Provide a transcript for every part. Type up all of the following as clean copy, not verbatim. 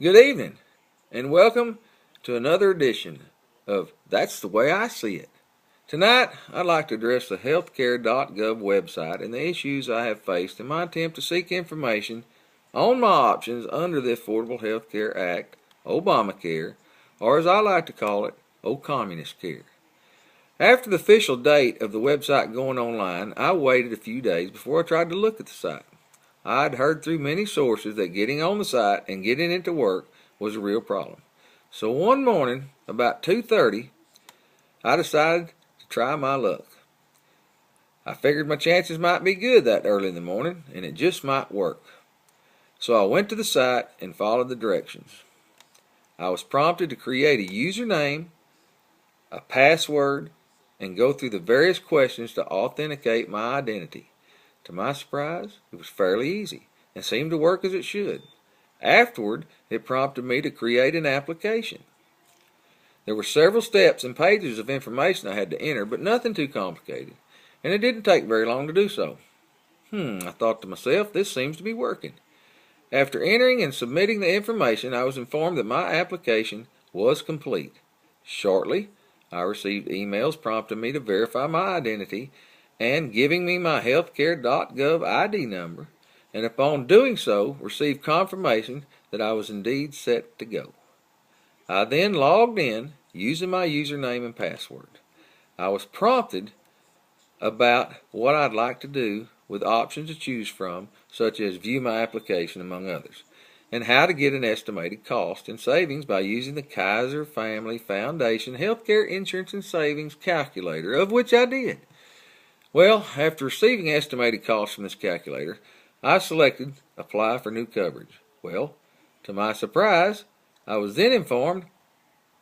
Good evening, and welcome to another edition of That's the Way I See It. Tonight, I'd like to address the healthcare.gov website and the issues I have faced in my attempt to seek information on my options under the Affordable Health Care Act, Obamacare, or as I like to call it, Communist Care. After the official date of the website going online, I waited a few days before I tried to look at the site. I'd heard through many sources that getting on the site and getting it to work was a real problem. So one morning, about 2:30, I decided to try my luck. I figured my chances might be good that early in the morning, and it just might work. So I went to the site and followed the directions. I was prompted to create a username, a password, and go through the various questions to authenticate my identity. To my surprise, it was fairly easy and seemed to work as it should. Afterward, it prompted me to create an application. There were several steps and pages of information I had to enter, but nothing too complicated, and it didn't take very long to do so. I thought to myself, this seems to be working. After entering and submitting the information, I was informed that my application was complete. Shortly, I received emails prompting me to verify my identity and giving me my healthcare.gov ID number, and upon doing so, received confirmation that I was indeed set to go. I then logged in using my username and password. I was prompted about what I'd like to do with options to choose from, such as view my application, among others, and how to get an estimated cost and savings by using the Kaiser Family Foundation Healthcare Insurance and Savings Calculator, of which I did. Well, after receiving estimated costs from this calculator, I selected Apply for New Coverage. Well, to my surprise, I was then informed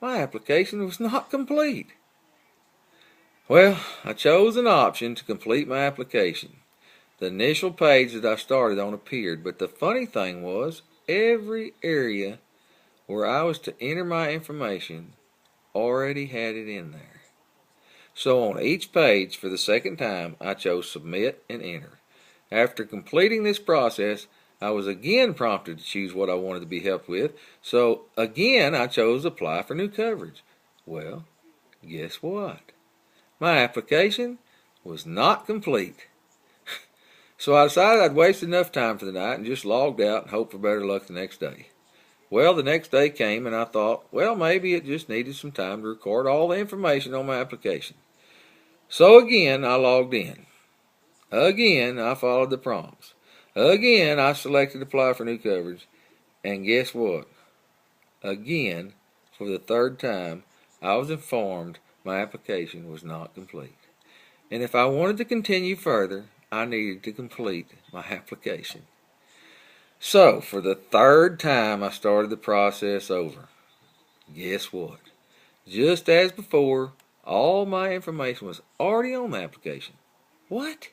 my application was not complete. Well, I chose an option to complete my application. The initial page that I started on appeared, but the funny thing was, every area where I was to enter my information already had it in there. So on each page, for the second time, I chose Submit and Enter. After completing this process, I was again prompted to choose what I wanted to be helped with, so again I chose Apply for New Coverage. Well, guess what? My application was not complete. So I decided I'd wasted enough time for the night and just logged out and hoped for better luck the next day. Well, the next day came and I thought, well, maybe it just needed some time to record all the information on my application. So again, I logged in. Again, I followed the prompts. Again, I selected Apply for New Coverage. And guess what? Again, for the third time, I was informed my application was not complete. And if I wanted to continue further, I needed to complete my application. So, for the third time, I started the process over. Guess what? Just as before, all my information was already on the application. What?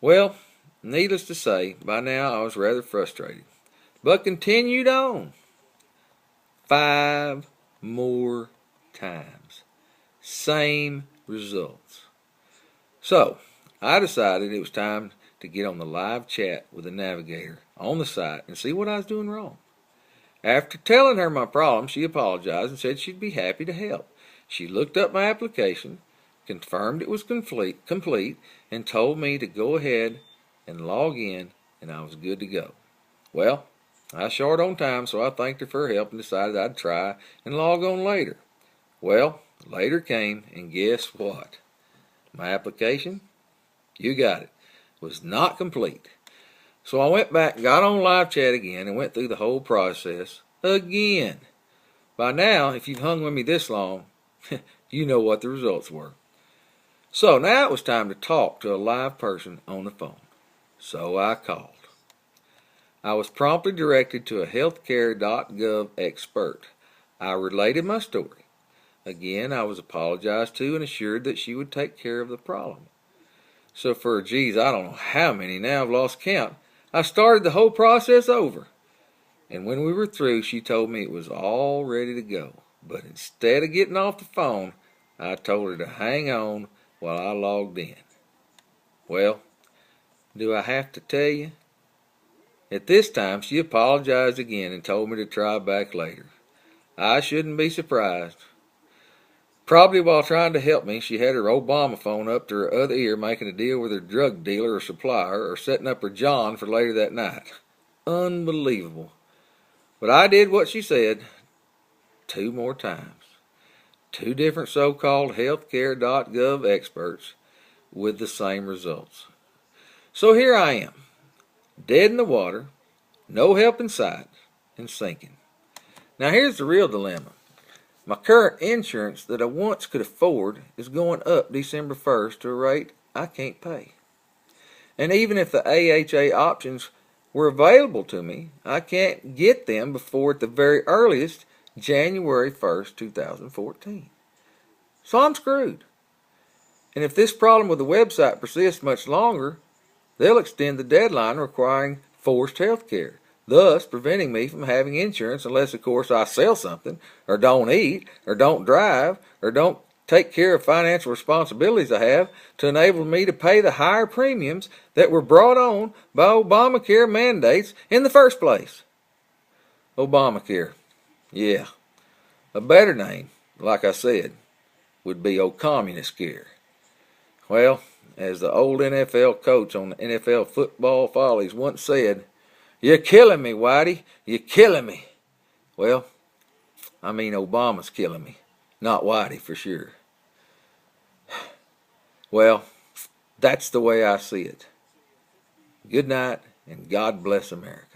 Well, needless to say, by now I was rather frustrated, but continued on. 5 more times. Same results. So, I decided it was time to get on the live chat with the navigator on the site and see what I was doing wrong. After telling her my problem, she apologized and said she'd be happy to help. She looked up my application, confirmed it was complete, and told me to go ahead and log in, and I was good to go. Well, I was short on time, so I thanked her for her help and decided I'd try and log on later. Well, later came, and guess what? My application, you got it, was not complete. So I went back, got on live chat again, and went through the whole process again. By now, if you've hung with me this long, you know what the results were. So now it was time to talk to a live person on the phone. So I called. I was promptly directed to a healthcare.gov expert. I related my story. Again, I was apologized to and assured that she would take care of the problem. So for, I don't know how many now, I've lost count, I started the whole process over. And when we were through, she told me it was all ready to go. But instead of getting off the phone, I told her to hang on while I logged in. Well, do I have to tell you? At this time, she apologized again and told me to try back later. I shouldn't be surprised. Probably while trying to help me, she had her Obama phone up to her other ear making a deal with her drug dealer or supplier or setting up her John for later that night. Unbelievable. But I did what she said 2 more times. 2 different so-called healthcare.gov experts with the same results. So here I am, dead in the water, no help in sight, and sinking. Now here's the real dilemma. My current insurance that I once could afford is going up December 1st to a rate I can't pay. And even if the AHA options were available to me, I can't get them before at the very earliest January 1st, 2014. So I'm screwed. And if this problem with the website persists much longer, they'll extend the deadline requiring forced health care, thus preventing me from having insurance unless, of course, I sell something, or don't eat, or don't drive, or don't take care of financial responsibilities I have to enable me to pay the higher premiums that were brought on by Obamacare mandates in the first place. Obamacare. Yeah. A better name, like I said, would be Communist Care. Well, as the old NFL coach on the NFL Football Follies once said, "You're killing me, Whitey. You're killing me." Well, I mean Obama's killing me, not Whitey for sure. Well, that's the way I see it. Good night, and God bless America.